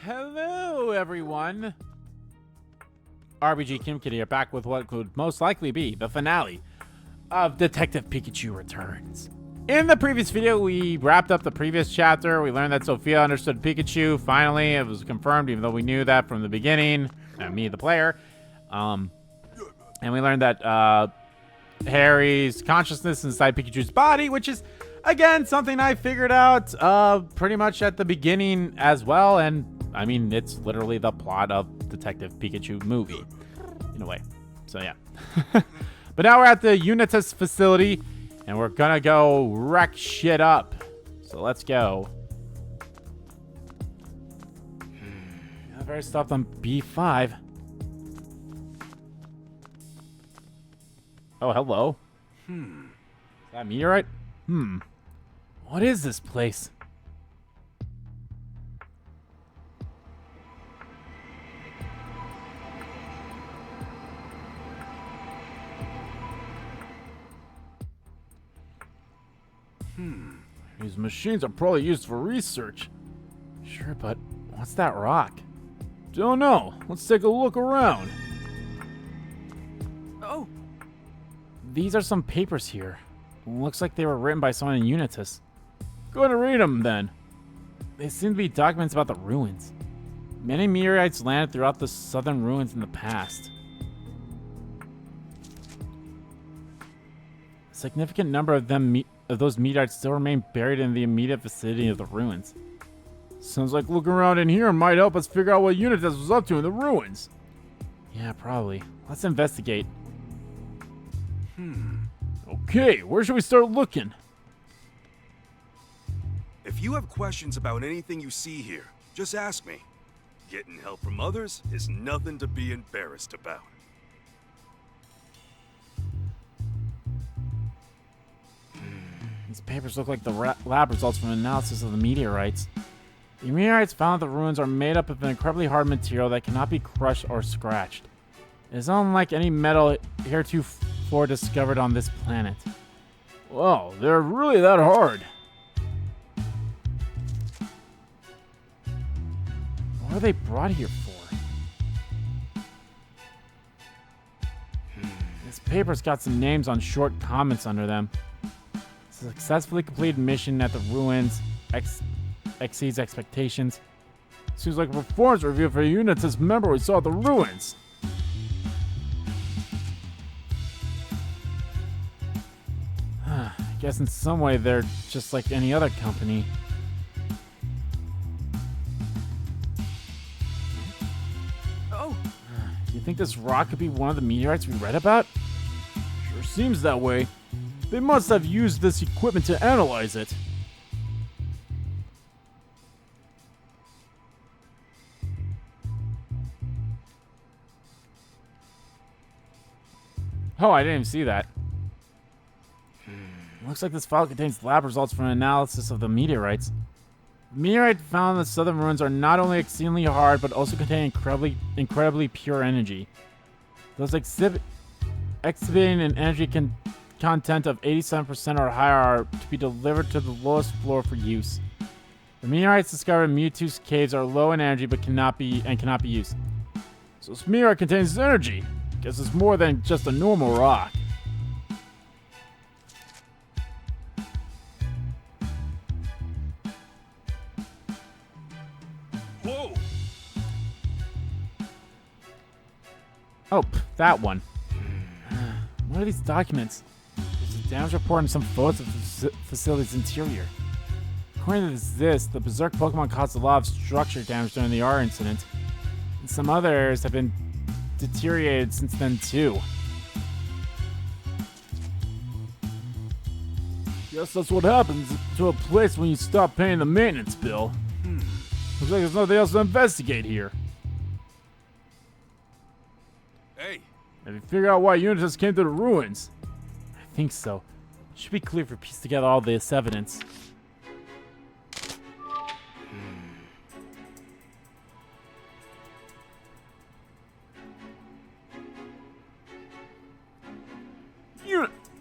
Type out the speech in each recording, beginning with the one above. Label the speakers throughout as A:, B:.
A: Hello, everyone. RBG Kim Kid here, back with what could most likely be the finale of Detective Pikachu Returns. In the previous video, we wrapped up the previous chapter. We learned that Sophia understood Pikachu. Finally, it was confirmed, even though we knew that from the beginning. Me, the player. And we learned that Harry's consciousness inside Pikachu's body, which is, again, something I figured out pretty much at the beginning as well. And, I mean, it's literally the plot of Detective Pikachu movie, in a way. So, yeah. But now we're at the Unitas facility, and we're gonna go wreck shit up. So let's go. I better stop on B5. Oh, hello. Is that meteorite? What is this place? These machines are probably used for research. Sure, but what's that rock? Don't know. Let's take a look around. Oh! These are some papers here. Looks like they were written by someone in Unitas. Go ahead and read them, then. They seem to be documents about the ruins. Many meteorites landed throughout the southern ruins in the past. A significant number of those meteorites still remain buried in the immediate vicinity of the ruins. Sounds like looking around in here might help us figure out what Unitas was up to in the ruins. Yeah, probably. Let's investigate. Okay, where should we start looking?
B: If you have questions about anything you see here, just ask me. Getting help from others is nothing to be embarrassed about.
A: These papers look like the lab results from analysis of the meteorites. The meteorites found at the ruins are made up of an incredibly hard material that cannot be crushed or scratched. It is unlike any metal heretofore discovered on this planet. Wow, they're really that hard. What are they brought here for? This paper's got some names on short comments under them. Successfully completed mission at the ruins exceeds expectations. Seems like a performance review for a Unitas member we saw at the ruins. I guess in some way they're just like any other company. Oh! Do you think this rock could be one of the meteorites we read about? Sure seems that way. They must have used this equipment to analyze it. Oh, I didn't even see that. Looks like this file contains lab results from an analysis of the meteorites. The meteorite found in the southern ruins are not only exceedingly hard, but also contain incredibly pure energy. Those exhibiting an energy content of 87% or higher are to be delivered to the lowest floor for use. The meteorites discovered in Mewtwo's caves are low in energy but cannot be used. So this meteorite contains energy. Guess it's more than just a normal rock.
B: Whoa!
A: Oh, that one. What are these documents? There's a damage report and some photos of the facility's interior. According to this, the Berserk Pokemon caused a lot of structure damage during the R incident. And some other areas have been deteriorated since then, too. Guess that's what happens to a place when you stop paying the maintenance bill. Looks like there's nothing else to investigate here.
B: Hey!
A: Have you figured out why Unitas came to the ruins? I think so. It should be clear if we piece together all this evidence.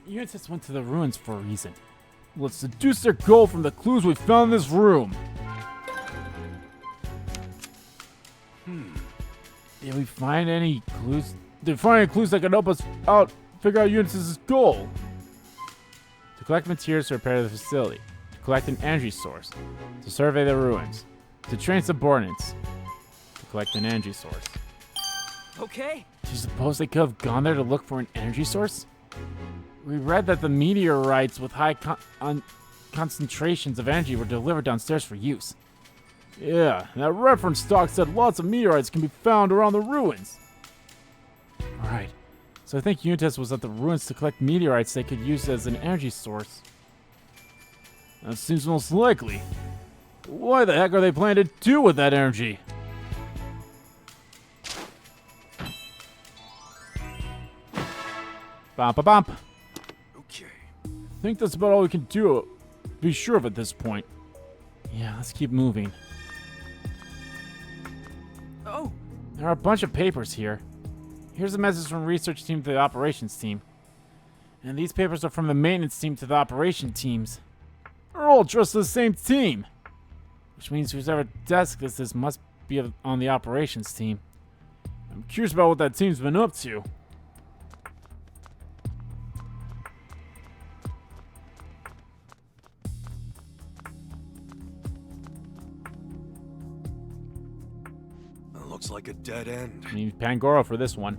A: Unitas went to the ruins for a reason. Let's deduce their goal from the clues we found in this room. Did we find any clues? Did we find any clues that can help us out figure out Eunice's goal? To collect materials to repair the facility. To collect an energy source. To survey the ruins. To train subordinates. To collect an energy source.
C: Okay.
A: Do you suppose they could have gone there to look for an energy source? We read that the meteorites with high concentrations of energy were delivered downstairs for use. Yeah, that reference stock said lots of meteorites can be found around the ruins. Alright, so I think Eunice was at the ruins to collect meteorites they could use as an energy source. That seems most likely. Why the heck are they planning to do with that energy? Bump a bump.
B: Okay.
A: I think that's about all we can do. Be sure of at this point. Yeah, let's keep moving.
C: Oh,
A: There are a bunch of papers here. Here's a message from research team to the operations team. And these papers are from the maintenance team to the operation teams. They're all just the same team. Which means whoever desk this is must be on the operations team. I'm curious about what that team's been up to.
B: Looks like a dead end.
A: I need Pangoro for this one.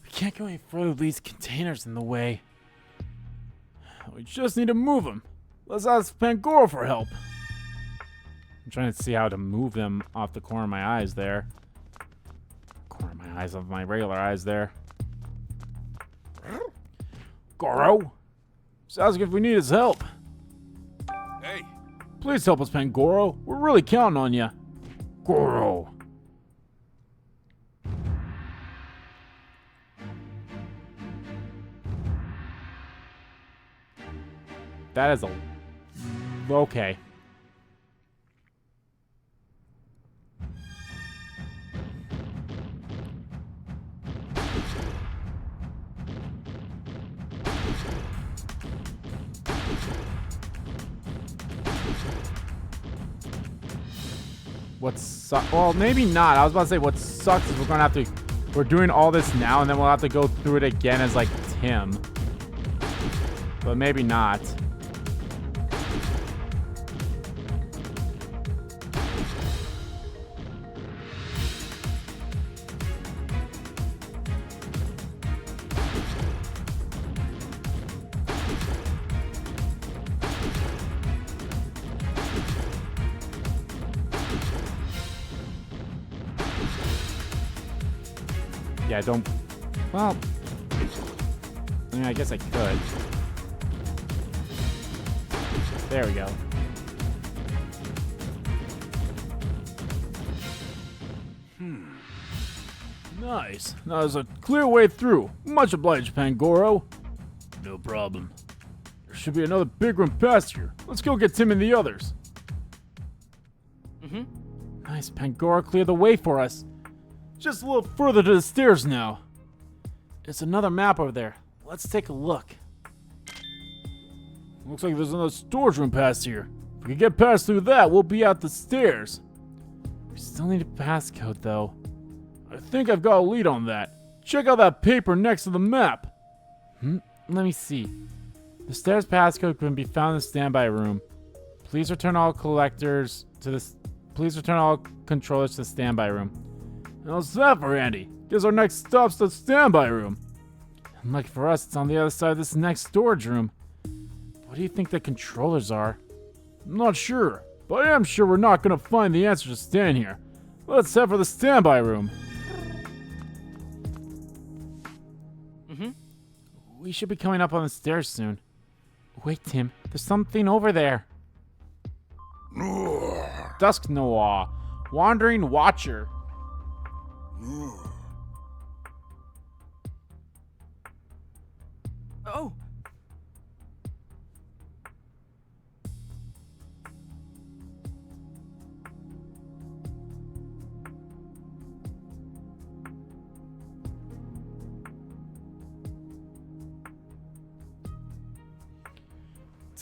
A: We can't go any further with these containers in the way. We just need to move them. Let's ask Pangoro for help. I'm trying to see how to move them off the corner of my eyes there. Corner of my eyes, off my regular eyes there. Goro? Just ask if we need his help.
B: Hey,
A: Please help us, Pangoro. We're really counting on you. Goro. That is a... Okay. Well, maybe not. I was about to say what sucks is we're gonna have to... We're doing all this now, and then we'll have to go through it again as, like, Tim. But maybe not. Yeah, don't... Well... I mean, I guess I could. There we go. Nice. Now there's a clear way through. Much obliged, Pangoro. No problem. There should be another big room past here. Let's go get Tim and the others. Nice, Pangoro cleared the way for us. Just a little further to the stairs now. There's another map over there. Let's take a look. Looks like there's another storage room past here. If we can get past through that, we'll be out the stairs. We still need a passcode, though. I think I've got a lead on that. Check out that paper next to the map. Let me see. The stairs passcode can be found in the standby room. Please return all collectors to this. Please return all controllers to the standby room. How's that for Andy? Guess our next stop's the standby room. And like for us, it's on the other side of this next storage room. What do you think the controllers are? I'm not sure, but I am sure we're not gonna find the answer to stand here. Let's head for the standby room. We should be coming up on the stairs soon. Wait, Tim, there's something over there. Dusk Noir, Wandering Watcher.
C: oh.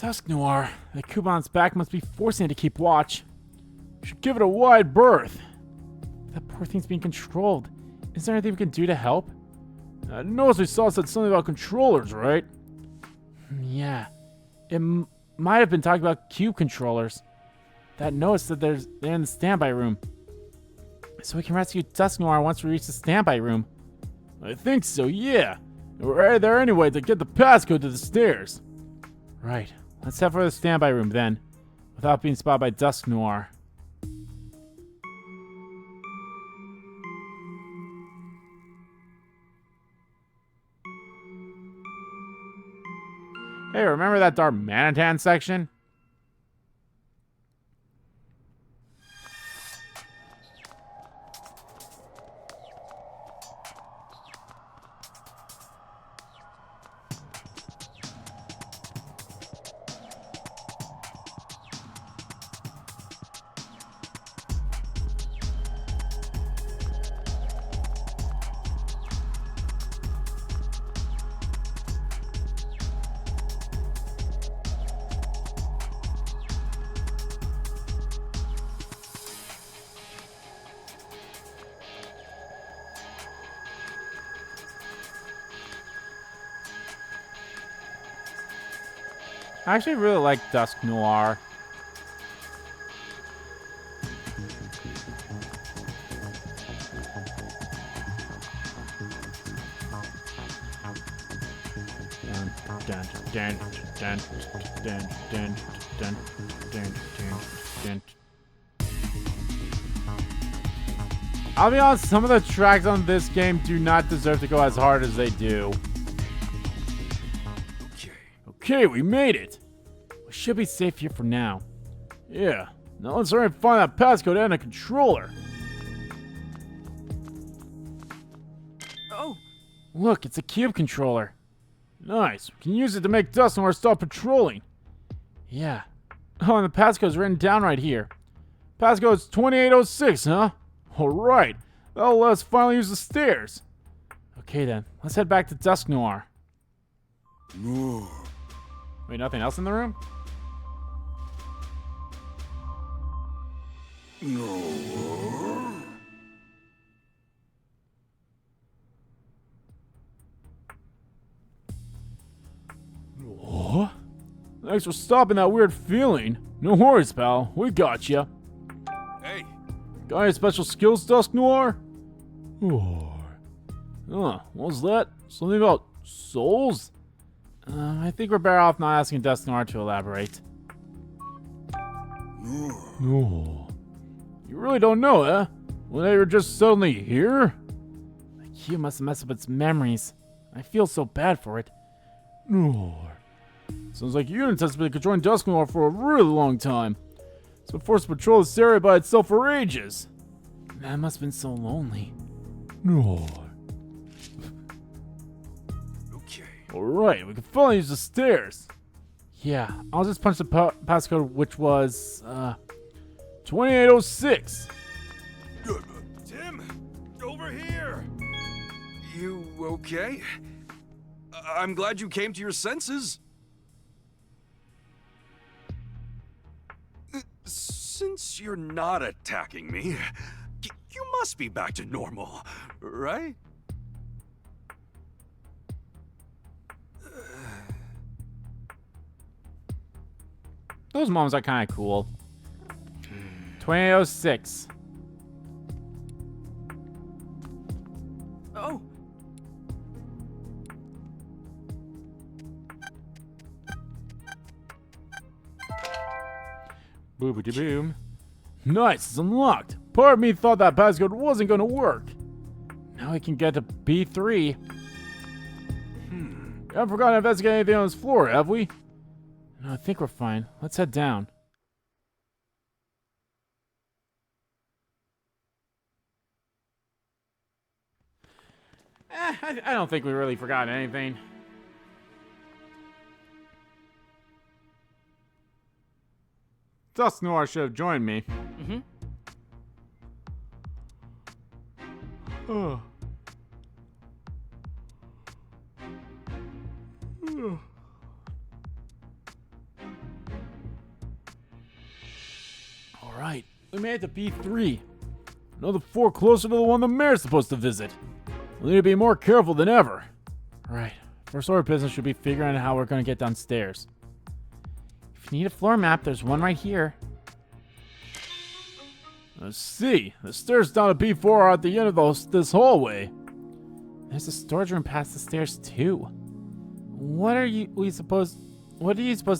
A: Dusk Noir, the Kuban's back must be forcing it to keep watch. We should give it a wide berth. That poor thing's being controlled. Is there anything we can do to help? I noticed we said something about controllers, right? Yeah. It might have been talking about cube controllers. That notice that they're in the standby room. So we can rescue Dusk Noir once we reach the standby room. I think so, yeah. We're there anyway to get the passcode to the stairs. Right. Let's head for the standby room then, without being spotted by Dusk Noir. Hey, remember that Dark Manatan section? I actually really like Dusk Noir. I'll be honest, some of the tracks on this game do not deserve to go as hard as they do. Okay, we made it. We should be safe here for now. Yeah, now let's hurry and find that passcode and a controller.
C: Oh,
A: Look, it's a cube controller. Nice, we can use it to make Dusk Noir stop patrolling. Yeah. Oh, and the passcode's written down right here. Passcode's 2806, huh? Alright, that'll let us finally use the stairs. Okay then, let's head back to Dusk Noir. Wait, nothing else in the room? What? Thanks for stopping that weird feeling. No worries, pal. We got you.
B: Hey,
A: Got any special skills, Dusk Noir? What was that? Something about souls? I think we're better off not asking Dusk Noir to elaborate. No. You really don't know, eh? Well, they were just suddenly here? The cube must have messed up its memories. I feel so bad for it. No. Sounds like you anticipated controlling Dusk Noir for a really long time. It's been forced to patrol this area by itself for ages. That must have been so lonely. No.
B: okay.
A: Alright, we can finally use the stairs. Yeah, I'll just punch the passcode, which was, 2806.
B: Tim, over here. You okay? I'm glad you came to your senses. Since you're not attacking me, you must be back to normal, right?
A: Those moments are kind of cool. 2806.
C: oh,
A: Boobity boom. Nice, it's unlocked. Part of me thought that passcode wasn't going to work. Now we can get to B3. Haven't forgotten to investigate anything on this floor, have we? No, I think we're fine. Let's head down. I don't think we really forgot anything. Dusk Noir should have joined me. Oh. We made it to B3. Another 4 closer to the one the mayor's supposed to visit. We'll need to be more careful than ever. Right. First order of business should be figuring out how we're going to get downstairs. If you need a floor map, there's one right here. Let's see. The stairs down to B4 are at the end of this hallway. There's a storage room past the stairs too. What do you suppose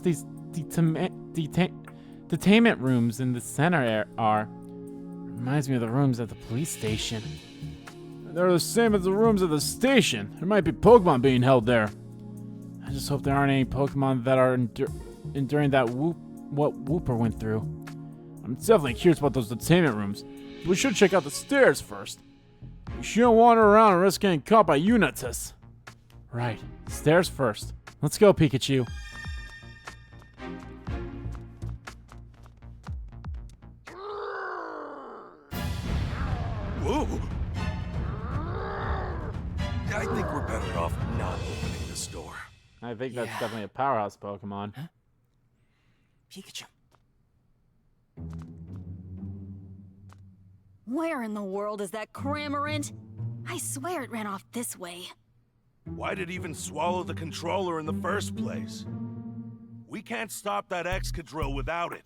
A: these detainment rooms in the center are? Reminds me of the rooms at the police station. They're the same as the rooms at the station. There might be Pokemon being held there. I just hope there aren't any Pokemon that are enduring that what Wooper went through. I'm definitely curious about those detainment rooms. But we should check out the stairs first. We shouldn't wander around and risk getting caught by Unitas. Right, stairs first. Let's go, Pikachu.
B: Whoa! I think we're better off not opening this door.
A: I think that's definitely a powerhouse Pokemon.
C: Huh? Pikachu.
D: Where in the world is that Cramorant? I swear it ran off this way.
B: Why did it even swallow the controller in the first place? We can't stop that Excadrill without it.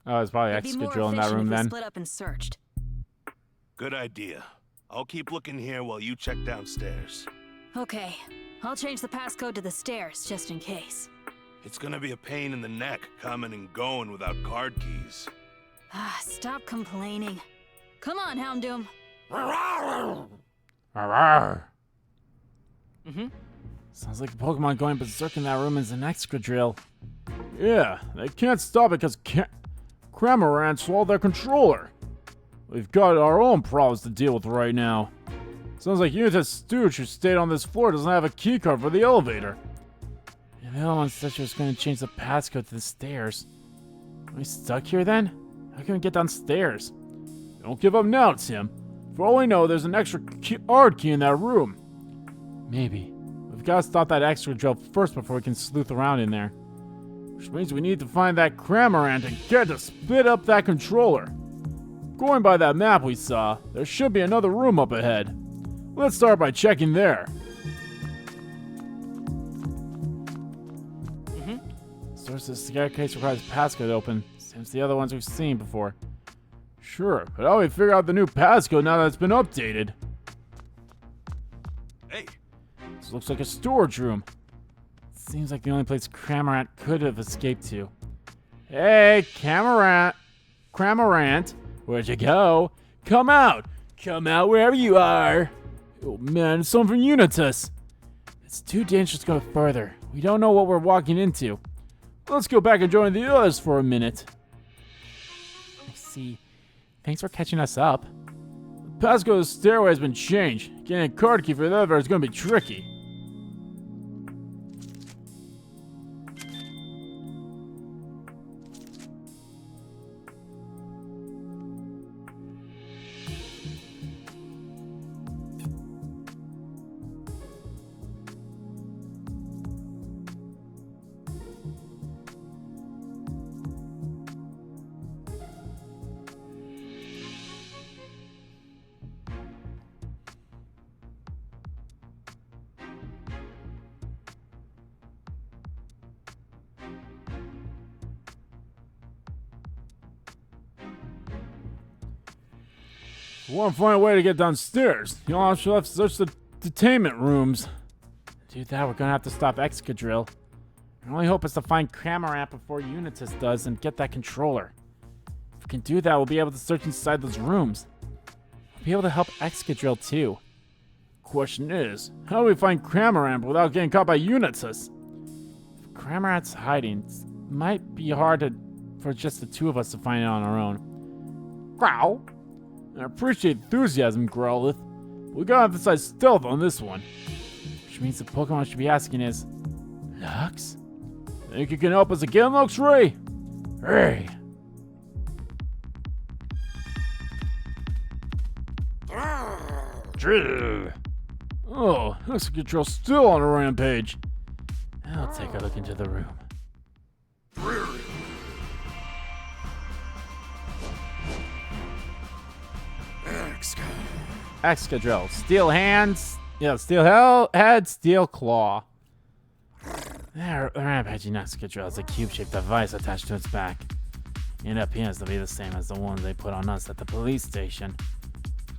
A: Oh, it's probably
D: It'd be more
A: Excadrill in that
D: efficient
A: room
D: if we
A: then.
D: split up and searched.
B: Good idea. I'll keep looking here while you check downstairs.
D: Okay, I'll change the passcode to the stairs just in case.
B: It's gonna be a pain in the neck coming and going without card keys.
D: Ah, stop complaining. Come on, Houndoom.
A: Arrgh.
C: Mm-hmm.
A: Sounds like a Pokemon going berserk in that room is an Excadrill. Yeah, they can't stop it because Cramorant swallowed their controller. We've got our own problems to deal with right now. Sounds like Unitas Stooge, who stayed on this floor, doesn't have a keycard for the elevator. And the other one said she was going to change the passcode to the stairs. Are we stuck here then? How can we get downstairs? Don't give up now, Tim. For all we know, there's an extra card key in that room. Maybe. We've got to stop that Excadrill first before we can sleuth around in there. Which means we need to find that Cramorant and get to split up that controller. Going by that map we saw, there should be another room up ahead. Let's start by checking there. Source of the cigar case requires passcode to open. Seems the other ones we've seen before. Sure, but how do we figure out the new passcode now that it's been updated?
B: Hey,
A: This looks like a storage room. Seems like the only place Cramorant could have escaped to. Hey, Cramorant, where'd you go? Come out! Come out wherever you are! Oh man, it's someone from Unitas. It's too dangerous to go further. We don't know what we're walking into. Let's go back and join the others for a minute. I see. Thanks for catching us up. The passcode to the stairway has been changed. Getting a card key for the elevator is going to be tricky. We want to find a way to get downstairs. You'll have to search the detainment rooms. To do that, we're going to have to stop Excadrill. Our only hope is to find Cramorant before Unitas does and get that controller. If we can do that, we'll be able to search inside those rooms. We'll be able to help Excadrill too. Question is, how do we find Cramorant without getting caught by Unitas? If Cramorant's hiding, it might be hard for just the two of us to find it on our own. Growl! I appreciate enthusiasm, Growlithe, but we gotta emphasize stealth on this one. Which means the Pokemon should be asking is, Lux? Think you can help us again, Luxray? Hey! Oh, looks like Control's still on a rampage. I'll take a look into the room. Excadrill. Steel hands. Yeah, steel head, steel claw. There, Rampaging Excadrill has a cube-shaped device attached to its back. It appears to be the same as the one they put on us at the police station.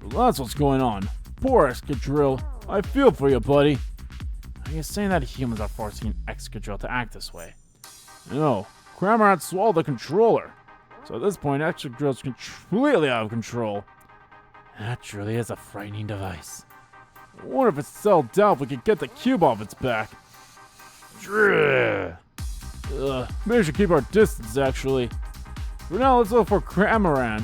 A: So that's what's going on. Poor Excadrill. I feel for you, buddy. Are you saying that humans are forcing Excadrill to act this way? No. Cramorant swallowed the controller. So at this point, Excadrill's completely out of control. That truly is a frightening device. I wonder if it's settled down if we could get the cube off its back. Maybe we should keep our distance, actually. For now, let's look for Cramorant.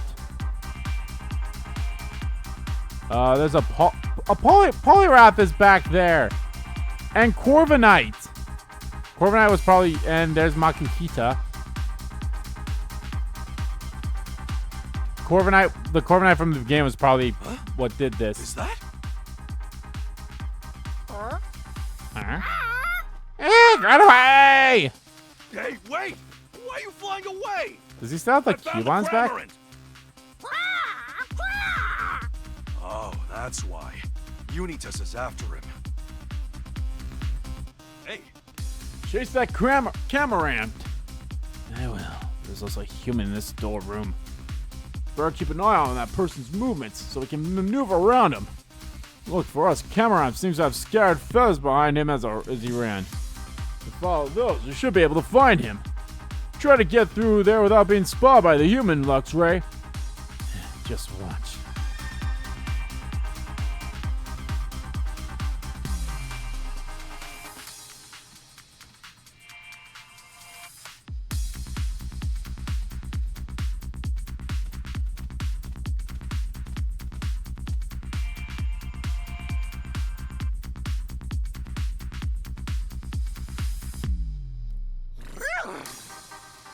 A: There's a Poliwrath is back there. And Corviknight. Corviknight was probably... And there's Makuhita. The Corviknight from the game was probably what did this.
B: Is that?
A: Hey, run away!
B: Hey, wait! Why are you flying away?
A: Does he still have the Cubons back?
B: Cramorant. Oh, that's why. Unitas is after him. Hey,
A: Chase that Camarant. I will. There's also a human in this storeroom. Better keep an eye on that person's movements so we can maneuver around him. Look, for us, Camarant seems to have scared feathers behind him as he ran. If we follow those, we should be able to find him. Try to get through there without being spotted by the human, Luxray. Just watch.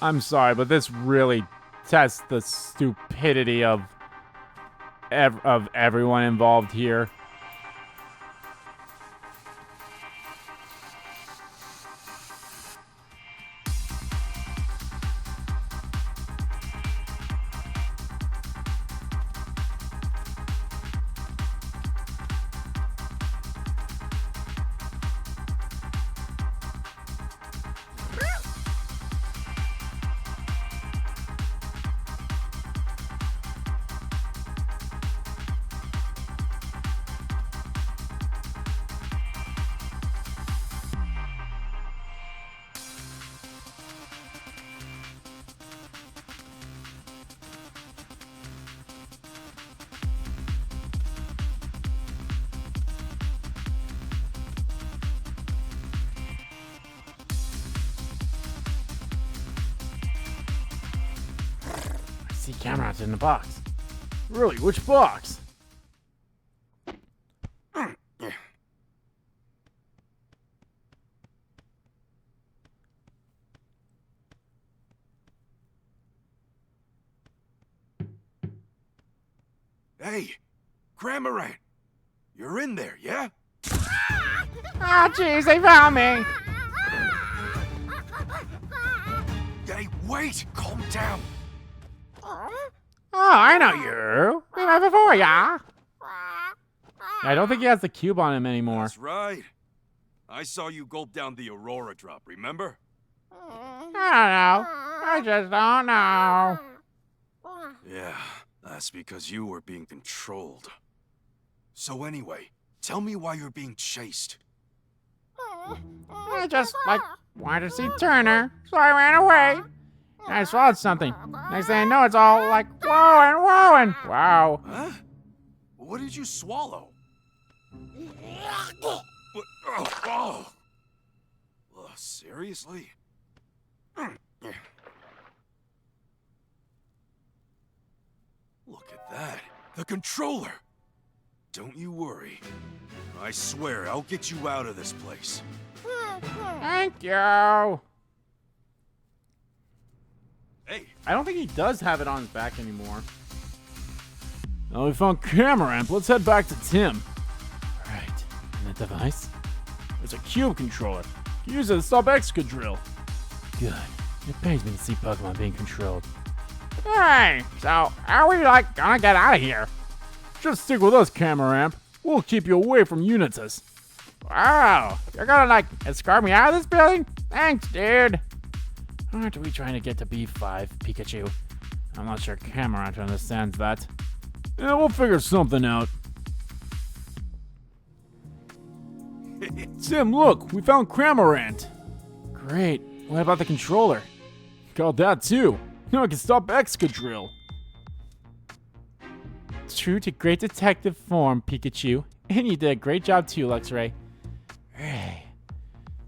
A: I'm sorry, but this really tests the stupidity of everyone involved here. See Camarant in the box. Really, which box?
B: Hey, Cramorant, you're in there, yeah?
A: Ah, jeez, they found me.
B: Hey, wait, calm down.
A: Oh, I know you. We met before, yeah? I don't think he has the cube on him anymore.
B: That's right. I saw you gulp down the Aurora drop, remember?
A: I don't know. I just don't know.
B: Yeah, that's because you were being controlled. So anyway, tell me why you're being chased.
A: I just, wanted to see Turner, so I ran away. I swallowed something. Next thing I know, it's all like, whoa and whoa and wow.
B: Huh? What did you swallow? What? Oh. Seriously? Look at that. The controller. Don't you worry. I swear I'll get you out of this place.
A: Thank you.
B: Hey.
A: I don't think he does have it on his back anymore. Now we found Camarant. Let's head back to Tim. Right. And that device? There's a cube controller. Use it to stop Excadrill. Good. It pains me to see Pokemon being controlled. Hey, so how are we gonna get out of here? Just stick with us, Camaramp. We'll keep you away from Unitas. Wow, you're gonna, like, escort me out of this building? Thanks, dude. Aren't we trying to get to B5, Pikachu? I'm not sure Camaramp understands that. Yeah, we'll figure something out. Tim, look, we found Cramorant. Great. What about the controller? Got that too. Now I can stop Excadrill. True to great detective form, Pikachu. And you did a great job too, Luxray. Hey.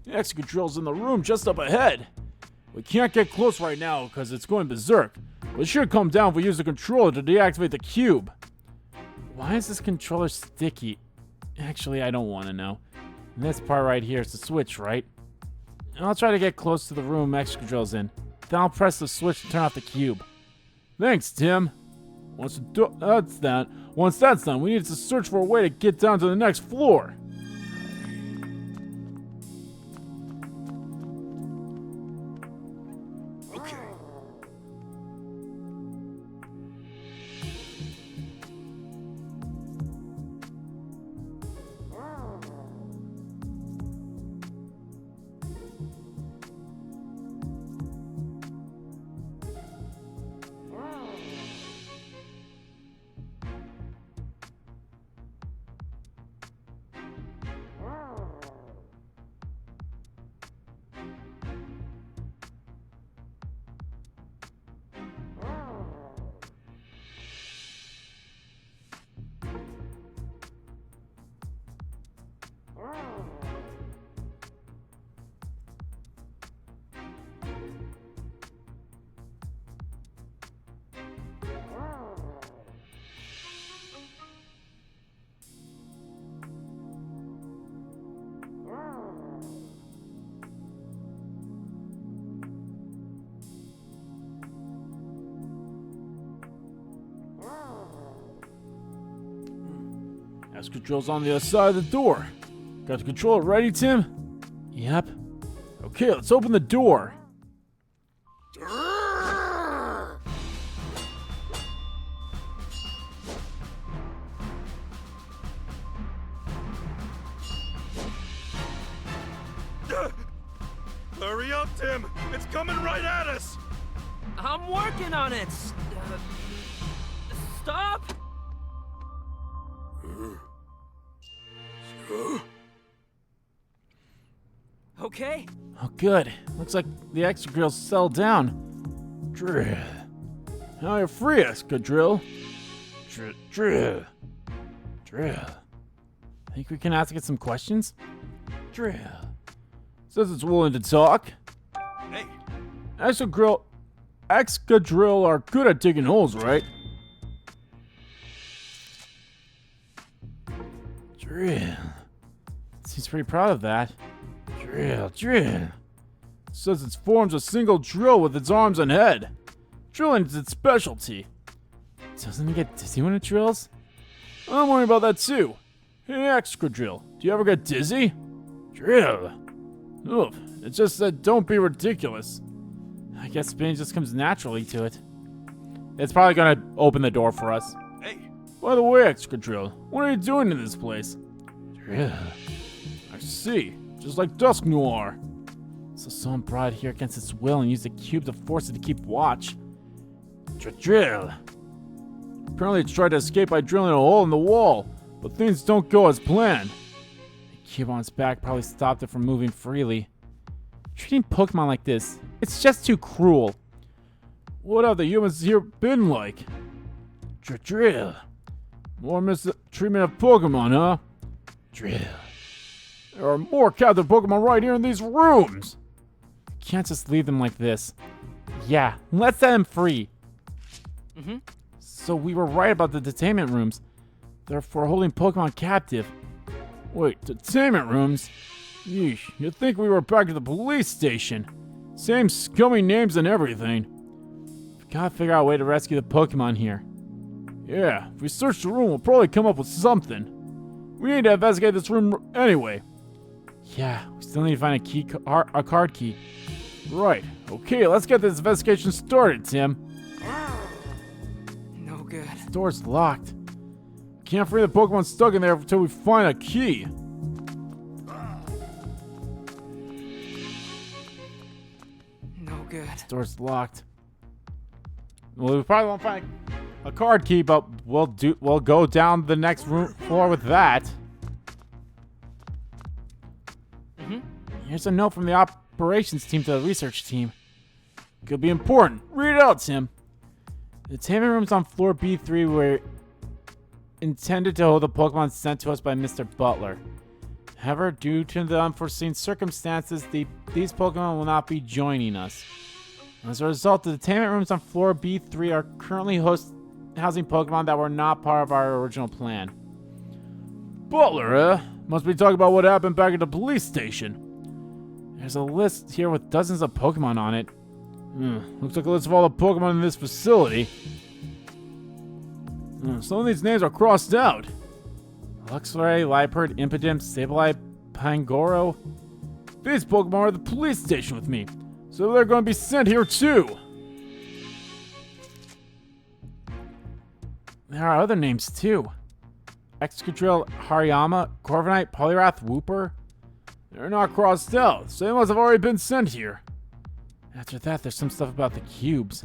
A: Excadrill's in the room just up ahead. We can't get close right now because it's going berserk. But it should calm down if we use the controller to deactivate the cube. Why is this controller sticky? Actually, I don't want to know. This part right here is the switch, right? I'll try to get close to the room Excadrill's in. Then I'll press the switch to turn off the cube. Thanks, Tim. Once that's done, we need to search for a way to get down to the next floor.
B: Okay.
A: Excadrill's on the other side of the door. Got the controller ready, Tim? Yep. Okay, let's open the door.
B: Hurry up, Tim! It's coming right at us!
C: I'm working on it. Stop. Okay.
A: Oh, good. Looks like the Excadrill's settled down. Drill. Now you're free, Excadrill. Drill. Think we can ask it some questions? Drill. Says it's willing to talk.
B: Hey,
A: Excadrill are good at digging holes, right? Drill. Seems pretty proud of that. Drill. Says it forms a single drill with its arms and head. Drilling is its specialty. Doesn't it get dizzy when it drills? I'm worried about that too. Hey, Excadrill, do you ever get dizzy? Drill. Oof, it just said don't be ridiculous. I guess spinning just comes naturally to it. It's probably gonna open the door for us.
B: hey,
A: By the way, Excadrill, what are you doing in this place? Drill. I see. Just like Dusk Noir. So someone brought it here against its will and used the cube to force it to keep watch. Drill. Apparently it's tried to escape by drilling a hole in the wall, but things don't go as planned. The cube on its back probably stopped it from moving freely. Treating Pokemon like this, it's just too cruel. What have the humans here been like? Drill. More mistreatment of Pokemon, huh? Drill. There are more captive Pokemon right here in these rooms! You can't just leave them like this. Yeah, let's set them free.
C: Mm-hmm.
A: So we were right about the detainment rooms. They're for holding Pokemon captive. Wait, detainment rooms? Yeesh, you'd think we were back at the police station. Same scummy names and everything. We gotta figure out a way to rescue the Pokemon here. Yeah, if we search the room, we'll probably come up with something. We need to investigate this room anyway. Yeah, we still need to find a card key. Right, okay, let's get this investigation started, Tim.
C: No good.
A: The door's locked. Can't free the Pokemon stuck in there until we find a key.
C: No good.
A: Door's locked. Well, we probably won't find a card key, but we'll go down the next floor with that. Here's a note from the operations team to the research team. Could be important. Read it out, Tim. The taming rooms on floor B3 were intended to hold the Pokemon sent to us by Mr. Butler. However, due to the unforeseen circumstances, these Pokemon will not be joining us. As a result, the taming rooms on floor B3 are currently housing Pokemon that were not part of our original plan. Butler, eh? Must be talking about what happened back at the police station. There's a list here with dozens of Pokemon on it. Looks like a list of all the Pokemon in this facility. Some of these names are crossed out. Luxray, Liepard, Impidimp, Sableye, Pangoro. These Pokemon are at the police station with me, so they're going to be sent here too. There are other names too. Excadrill, Hariyama, Corviknight, Poliwrath, Wooper. They're not crossed out, so they must have already been sent here. After that, there's some stuff about the cubes.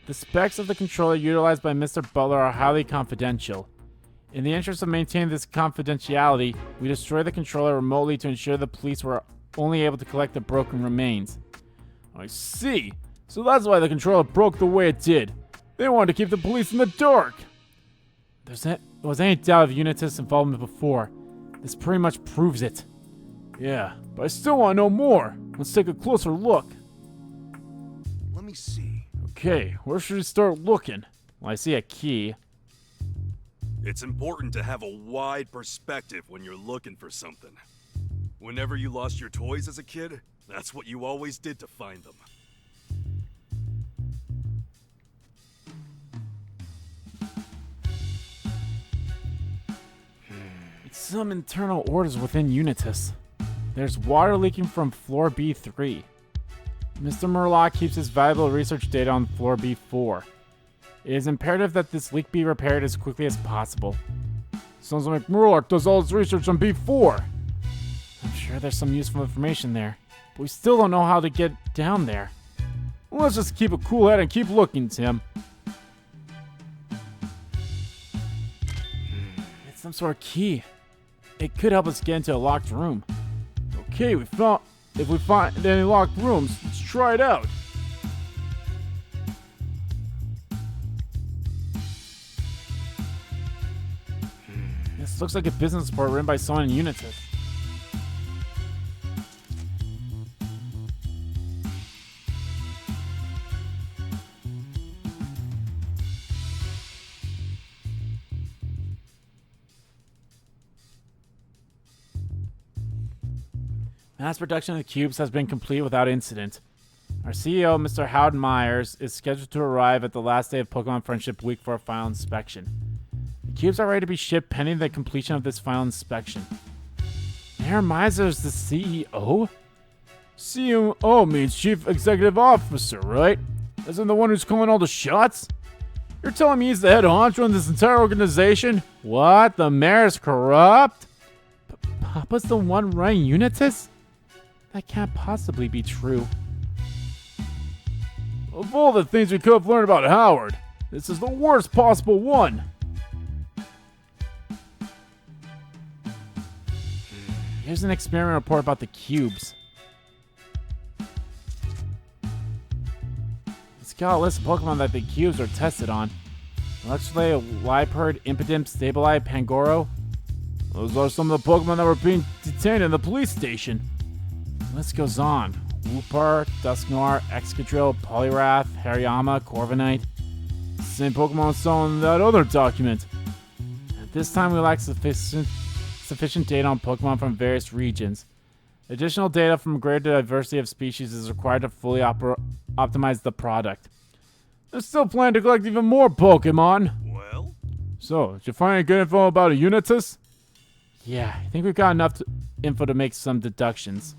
A: The specs of the controller utilized by Mr. Butler are highly confidential. In the interest of maintaining this confidentiality, we destroyed the controller remotely to ensure the police were only able to collect the broken remains. I see. So that's why the controller broke the way it did. They wanted to keep the police in the dark. There was any doubt of Unitas' involvement before. This pretty much proves it. Yeah, but I still want to know more. Let's take a closer look.
B: Let me see.
A: Okay, where should we start looking? Well, I see a key.
B: It's important to have a wide perspective when you're looking for something. Whenever you lost your toys as a kid, that's what you always did to find them.
A: It's some internal orders within Unitas. There's water leaking from floor B3. Mr. Murlock keeps his valuable research data on floor B4. It is imperative that this leak be repaired as quickly as possible. Sounds like Murlock does all his research on B4. I'm sure there's some useful information there, but we still don't know how to get down there. Well, let's just keep a cool head and keep looking, Tim. It's some sort of key. It could help us get into a locked room. Okay, if we find any locked rooms, let's try it out. This looks like a business report written by someone in Unitas. Mass production of the cubes has been completed without incident. Our CEO, Mr. Howden Myers, is scheduled to arrive at the last day of Pokemon Friendship Week for a final inspection. The cubes are ready to be shipped pending the completion of this final inspection. Mayor Myers is the CEO? CEO means Chief Executive Officer, right? Isn't the one who's calling all the shots? You're telling me he's the head honcho in this entire organization? What? The mayor's corrupt? Papa's the one running Unitas? That can't possibly be true. Of all the things we could have learned about Howard, this is the worst possible one. Here's an experiment report about the cubes. It's got a list of Pokemon that the cubes are tested on. Luxray, Liepard, Impidimp, Sableye, Pangoro. Those are some of the Pokemon that were being detained in the police station. The list goes on. Wooper, Dusknoir, Excadrill, Poliwrath, Hariyama, Corviknight. Same Pokemon saw in that other document. At this time, we lack sufficient data on Pokemon from various regions. Additional data from a greater diversity of species is required to fully optimize the product. There's still plan to collect even more Pokemon.
B: Well?
A: So, did you find any good info about a Unitas? Yeah, I think we've got enough info to make some deductions.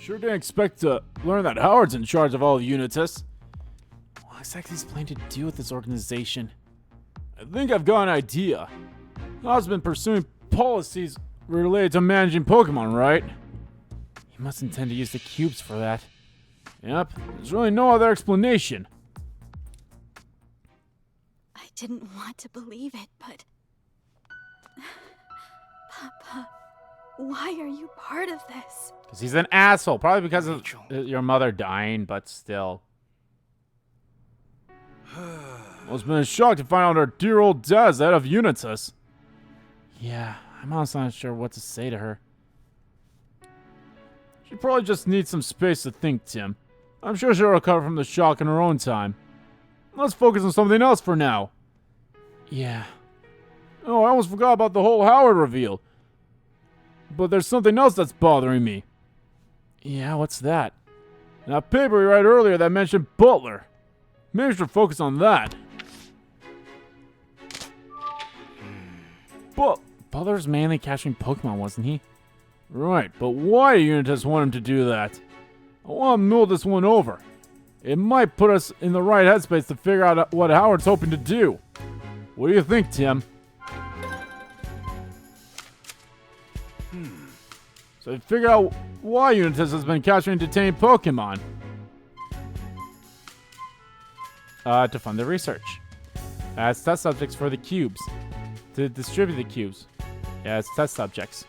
A: Sure didn't expect to learn that Howard's in charge of all of Unitas. What exactly is he planning to do with this organization? I think I've got an idea. Howard's been pursuing policies related to managing Pokemon, right? He must intend to use the cubes for that. Yep, there's really no other explanation.
D: I didn't want to believe it, but... Papa, why are you part of this?
A: Because he's an asshole. Probably because of your mother dying, but still. Well, it's been a shock to find out our dear old dad's head of Unitas. Yeah, I'm honestly not sure what to say to her. She probably just needs some space to think, Tim. I'm sure she'll recover from the shock in her own time. Let's focus on something else for now. Yeah. Oh, I almost forgot about the whole Howard reveal. But there's something else that's bothering me. Yeah, what's that? That paper we read earlier that mentioned Butler. Maybe we should focus on that. But Butler's mainly catching Pokemon, wasn't he? Right, but why do Unitas want him to do that? I want to mull this one over. It might put us in the right headspace to figure out what Howard's hoping to do. What do you think, Tim? So figure out why Unitas has been capturing and detaining Pokemon. To fund the research. As test subjects for the cubes. To distribute the cubes. As test subjects.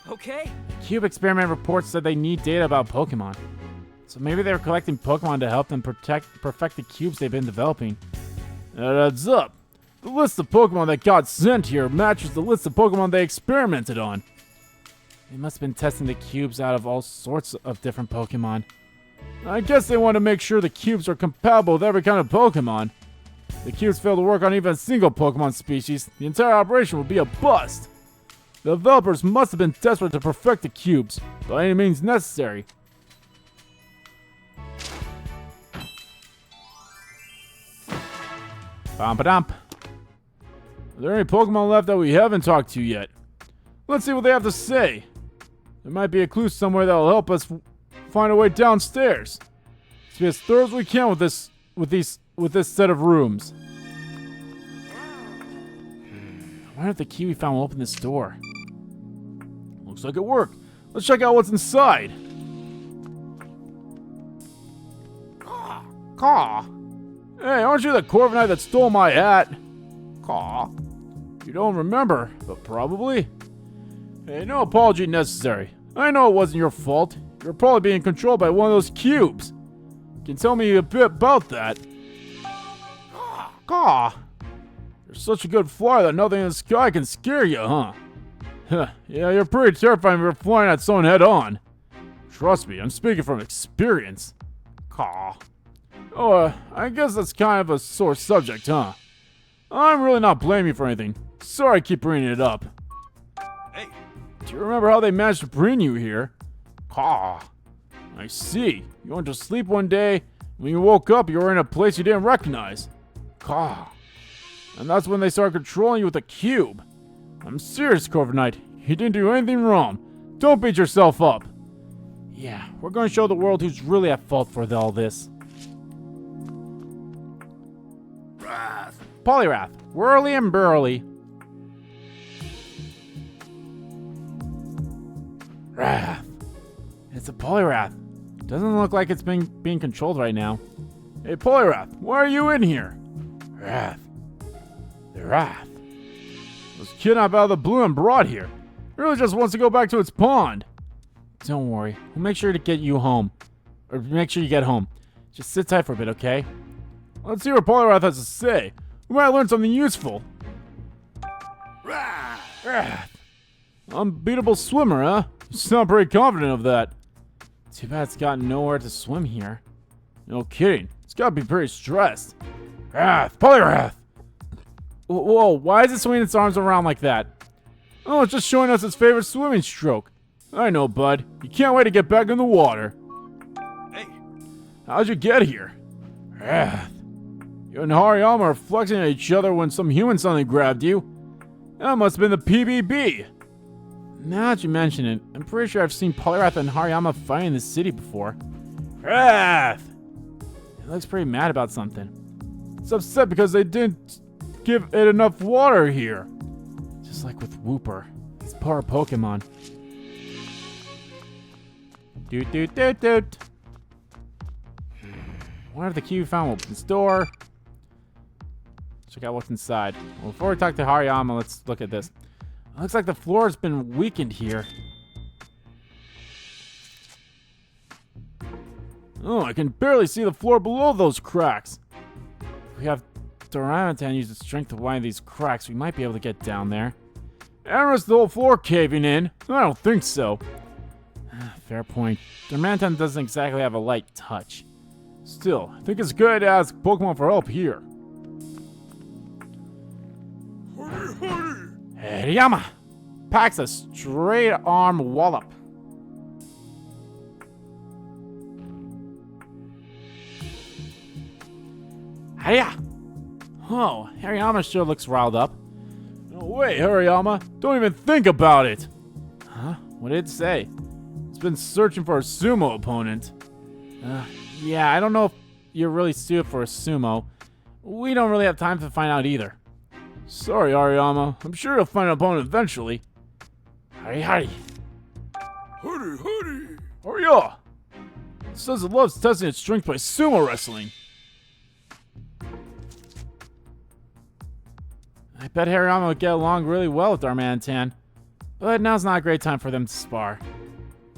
C: Okay.
A: The cube experiment reports said they need data about Pokemon. So maybe they're collecting Pokemon to help them perfect the cubes they've been developing. That adds up. The list of Pokemon that got sent here matches the list of Pokemon they experimented on. They must have been testing the cubes out of all sorts of different Pokemon. I guess they want to make sure the cubes are compatible with every kind of Pokemon. If the cubes fail to work on even a single Pokemon species, the entire operation would be a bust. The developers must have been desperate to perfect the cubes, by any means necessary. Bum-ba-dump. Are there any Pokemon left that we haven't talked to yet? Let's see what they have to say. There might be a clue somewhere that will help us find a way downstairs. Let's be as thorough as we can with this set of rooms. I wonder if the key we found will open this door. Looks like it worked. Let's check out what's inside. Caw. Hey, aren't you the Corviknight that stole my hat? Caw. You don't remember, but probably. Hey, no apology necessary. I know it wasn't your fault. You're probably being controlled by one of those cubes. Can you tell me a bit about that? Caw. You're such a good flyer that nothing in the sky can scare you, huh? Yeah, you're pretty terrifying if you're flying at someone head on. Trust me, I'm speaking from experience. Caw. Oh, I guess that's kind of a sore subject, huh? I'm really not blaming you for anything. Sorry I keep bringing it up.
B: Hey,
A: Do you remember how they managed to bring you here? Caw. I see. You went to sleep one day. When you woke up, you were in a place you didn't recognize. Caw. And that's when they started controlling you with a cube. I'm serious, Corviknight. You didn't do anything wrong. Don't beat yourself up. Yeah, we're going to show the world who's really at fault for all this. Poliwrath, whirly and burly. Wrath. It's a Poliwrath. Doesn't look like it's being controlled right now. Hey, Poliwrath, why are you in here? Wrath. The Wrath. It was kidnapped out of the blue and brought here. It really just wants to go back to its pond. Don't worry. We'll make sure to get you home. Or make sure you get home. Just sit tight for a bit, okay? Let's see what Poliwrath has to say. We might learn something useful. Wrath. Unbeatable swimmer, huh? You sound pretty confident of that. Too bad it's got nowhere to swim here. No kidding. It's gotta be pretty stressed. Wrath. Poliwrath. Whoa, why is it swinging its arms around like that? Oh, it's just showing us its favorite swimming stroke. I know, bud. You can't wait to get back in the water.
B: hey,
A: How'd you get here? Wrath. You and Hariyama are flexing at each other when some human suddenly grabbed you. That must have been the PBB. Now that you mention it, I'm pretty sure I've seen Poliwrath and Hariyama fighting in the city before. Wrath! It looks pretty mad about something. It's upset because they didn't give it enough water here. Just like with Wooper. These poor Pokemon. Doot doot doot doot. Wonder if the key we found will open this door. Check out what's inside. Well, before we talk to Hariyama, let's look at this. It looks like the floor has been weakened here. Oh, I can barely see the floor below those cracks. If we have Duramaton use its strength to widen these cracks, we might be able to get down there. And risk the whole floor caving in? I don't think so. Fair point. Duramaton doesn't exactly have a light touch. Still, I think it's good to ask Pokemon for help here. Hariyama packs a straight arm wallop. Hiya! Oh, Hariyama sure looks riled up. No way, Hariyama! Don't even think about it! Huh? What did it say? It's been searching for a sumo opponent. Yeah, I don't know if you're really suited for a sumo. We don't really have time to find out either. Sorry, Hariyama. I'm sure you'll find an opponent eventually. Hurry, hurry.
B: Hurry, hurry!
A: Hurry up! It says it loves testing its strength by sumo wrestling. I bet Hariyama would get along really well with Darmanitan. But now's not a great time for them to spar.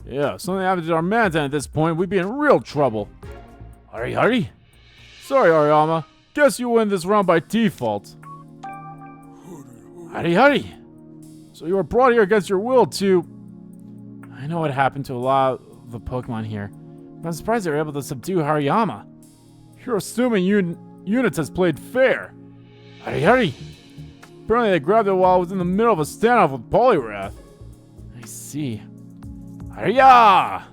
A: Yeah, if something happened to Darmanitan at this point, we'd be in real trouble. Hurry, hurry. Sorry, Hariyama. Guess you win this round by default. Hurry, hurry. So you were brought here against your will to... I know what happened to a lot of the Pokemon here, but I'm surprised they were able to subdue Hariyama. You're assuming Units has played fair. Hurry, hurry. Apparently they grabbed it while it was in the middle of a standoff with Poliwrath. I see. Hiya!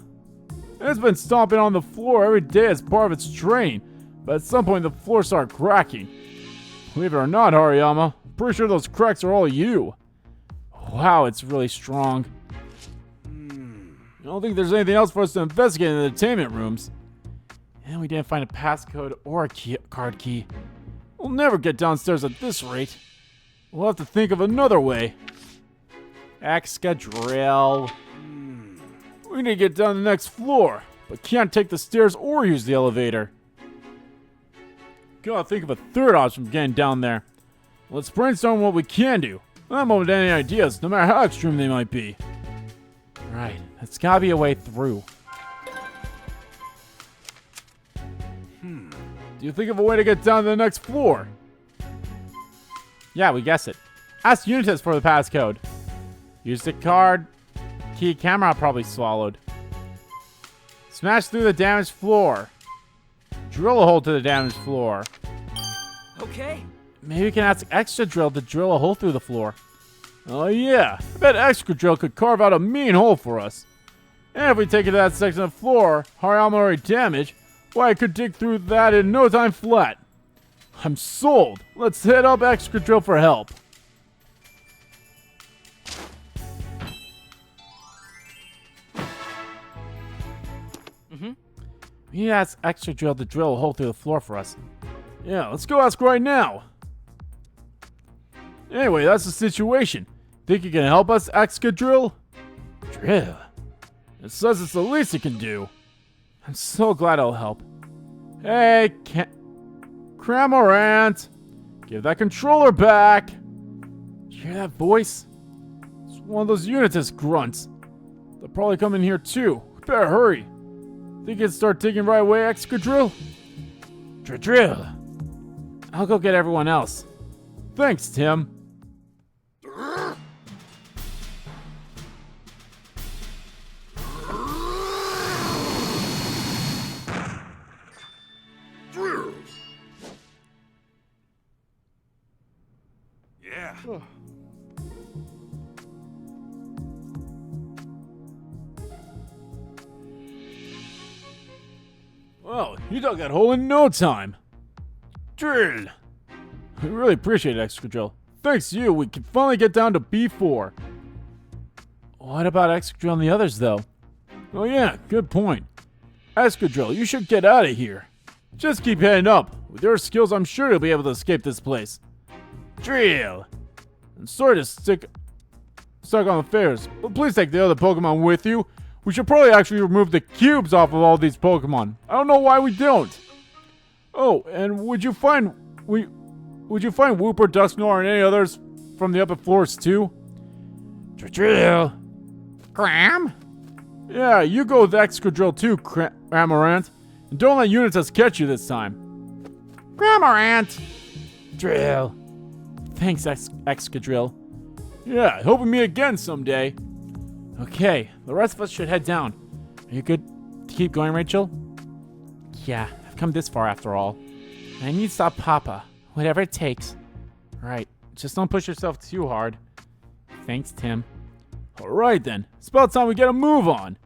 A: It's been stomping on the floor every day as part of its training, but at some point the floor started cracking. Believe it or not, Hariyama, I'm pretty sure those cracks are all you. Wow, it's really strong. I don't think there's anything else for us to investigate in the entertainment rooms. And we didn't find a passcode or a card key. We'll never get downstairs at this rate. We'll have to think of another way. Excadrill. We need to get down to the next floor, but can't take the stairs or use the elevator. Gotta think of a third option for getting down there. Let's brainstorm what we can do. I'm open to any ideas, no matter how extreme they might be. Right, there's gotta be a way through. Do you think of a way to get down to the next floor? Yeah, we guessed it. Ask Unitas for the passcode. Use the card. Key camera probably swallowed. Smash through the damaged floor. Drill a hole to the damaged floor.
C: Okay.
A: Maybe we can ask Excadrill to drill a hole through the floor. Oh yeah, I bet Excadrill could carve out a mean hole for us. And if we take it to that section of floor Hariyama already damaged, why I could dig through that in no time flat. I'm sold. Let's hit up Excadrill for help. We need to ask Excadrill to drill a hole through the floor for us. Yeah, let's go ask right now. Anyway, that's the situation. Think you can help us, Excadrill? Drill. It says it's the least it can do. I'm so glad I'll help. Hey, Cramorant! Give that controller back! You hear that voice? It's one of those Unitas grunts. They'll probably come in here too. We better hurry. Think you can start digging right away, Excadrill? Drill. I'll go get everyone else. Thanks, Tim.
B: Yeah.
A: Well, you dug that hole in no time. Drill. We really appreciate it, Excadrill. Thanks to you, we can finally get down to B4. What about Excadrill and the others, though? Oh yeah, good point. Excadrill, you should get out of here. Just keep heading up. With your skills, I'm sure you'll be able to escape this place. Drill! And sorry to stuck on the fairs, but please take the other Pokemon with you. We should probably actually remove the cubes off of all these Pokemon. I don't know why we don't. Oh, and would you find Wooper, Dusknoir, and any others from the upper floors too? Drill.
E: Cram?
A: Yeah, you go with Excadrill too, Amaranth. And don't let Unitas catch you this time.
E: Cramorant!
A: Drill. Thanks, Excadrill. Yeah, I hope we meet again someday. Okay, the rest of us should head down. Are you good to keep going, Rachel? Yeah, I've come this far after all. I need to stop Papa. Whatever it takes. Right, just don't push yourself too hard. Thanks, Tim. Alright then, it's about time we get a move on.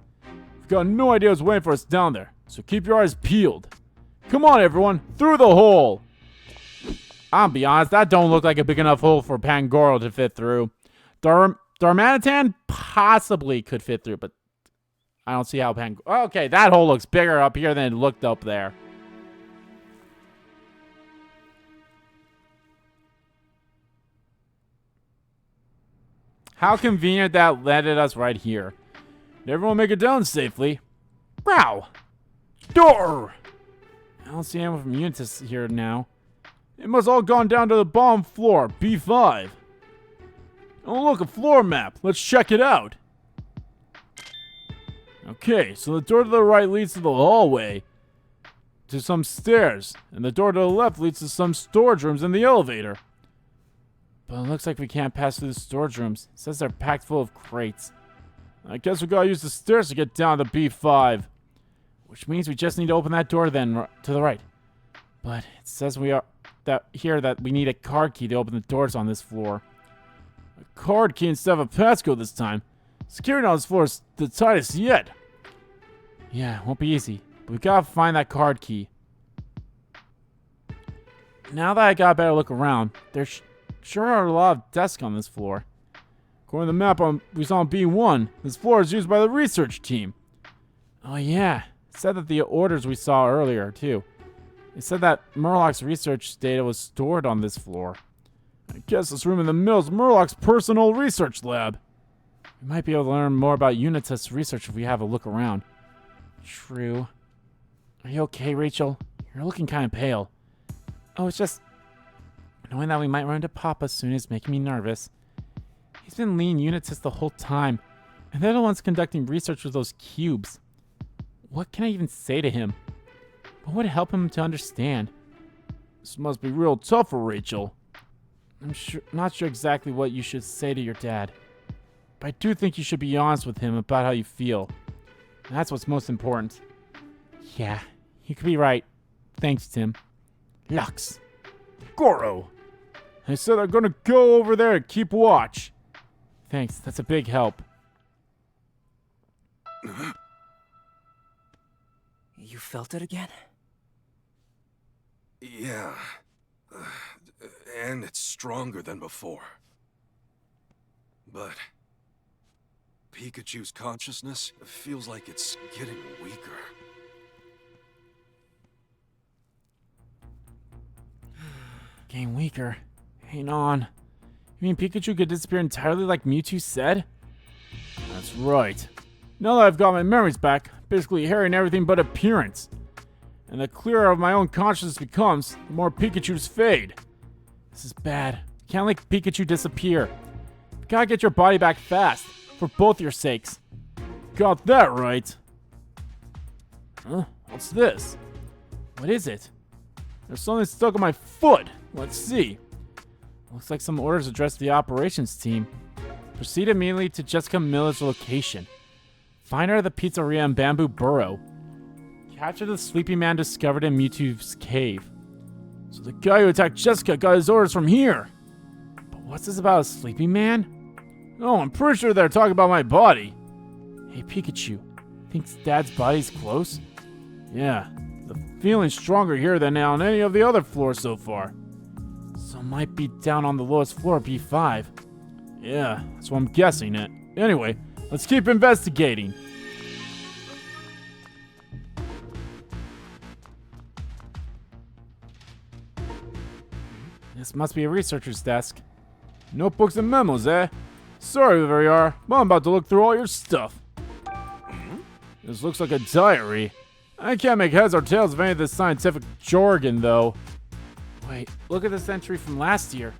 A: We've got no idea what's waiting for us down there, so keep your eyes peeled. Come on everyone, through the hole! I'll be honest, that don't look like a big enough hole for Pangoro to fit through. Darmanitan possibly could fit through, but I don't see how okay, that hole looks bigger up here than it looked up there. How convenient that landed us right here. Did everyone make it down safely? Wow! Door! I don't see anyone from Unitas here now. It must all gone down to the bottom floor, B5. Oh look, a floor map. Let's check it out. Okay, so the door to the right leads to the hallway, to some stairs, and the door to the left leads to some storage rooms in the elevator. But it looks like we can't pass through the storage rooms. It says they're packed full of crates. I guess we gotta use the stairs to get down to B5. Which means we just need to open that door then, to the right. But it says that we need a card key to open the doors on this floor. A card key instead of a passcode this time. Security on this floor is the tightest yet. Yeah, it won't be easy. But we gotta find that card key. Now that I got a better look around, there's sure are a lot of desks on this floor. According to the map we saw on B1, this floor is used by the research team. Oh yeah, it said that the orders we saw earlier too. It said that Murloc's research data was stored on this floor. I guess this room in the middle is Murloc's personal research lab. We might be able to learn more about Unitas research if we have a look around. True. Are you okay, Rachel? You're looking kind of pale. Oh, it's just knowing that we might run into Papa soon is making me nervous. He's been leading Unitas the whole time, and they're the ones conducting research with those cubes. What can I even say to him? What would help him to understand? This must be real tough for Rachel. I'm not sure exactly what you should say to your dad, but I do think you should be honest with him about how you feel. And that's what's most important. Yeah, you could be right. Thanks, Tim. Lux. Goro. I said I'm gonna go over there and keep watch. Thanks, that's a big help.
C: You felt it again?
B: Yeah. And it's stronger than before. But Pikachu's consciousness feels like it's getting weaker.
A: Getting weaker. Hang on. You mean Pikachu could disappear entirely like Mewtwo said? That's right. Now that I've got my memories back, basically hearing everything but appearance. And the clearer my own consciousness becomes, the more Pikachu's fade. This is bad. Can't let Pikachu disappear. You gotta get your body back fast, for both your sakes. Got that right. Huh? What's this? What is it? There's something stuck on my foot. Let's see. Looks like some orders addressed to the operations team. Proceed immediately to Jessica Miller's location. Find her at the pizzeria in Bamboo Burrow. Capture the sleepy man discovered in Mewtwo's cave. So the guy who attacked Jessica got his orders from here. But what's this about a sleepy man? Oh, I'm pretty sure they're talking about my body. Hey, Pikachu. Thinks Dad's body's close? Yeah, the feeling's stronger here than on any of the other floors so far. So it might be down on the lowest floor, B5. Yeah, that's what I'm guessing it. Anyway, Let's keep investigating. This must be a researcher's desk. Notebooks and memos, eh? Sorry, there you are, but I'm about to look through all your stuff. This looks like a diary. I can't make heads or tails of any of this scientific jargon, though. Wait, look at this entry from last year.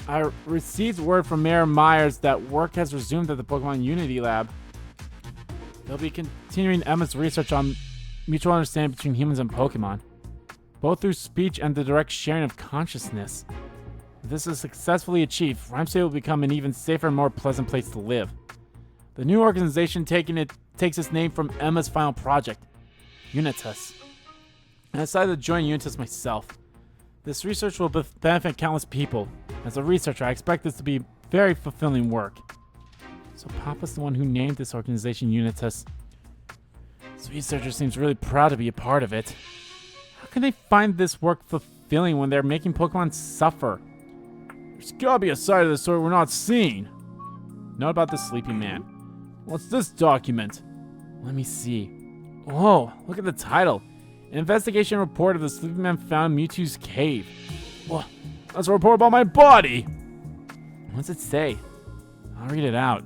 A: I received word from Mayor Myers that work has resumed at the Pokemon Unity Lab. They'll be continuing Emma's research on mutual understanding between humans and Pokemon, both through speech and the direct sharing of consciousness. If this is successfully achieved, Ryme City will become an even safer and more pleasant place to live. The new organization takes its name from Emma's final project, Unitas. I decided to join Unitas myself. This research will benefit countless people. As a researcher, I expect this to be very fulfilling work. So Papa's the one who named this organization Unitas. This researcher seems really proud to be a part of it. How can they find this work fulfilling when they're making Pokemon suffer? There's gotta be a side of the story we're not seeing. Note about the sleeping man. What's this document? Let me see. Whoa, look at the title. An investigation report of the sleeping man found in Mewtwo's cave. Whoa, that's a report about my body! What's it say? I'll read it out.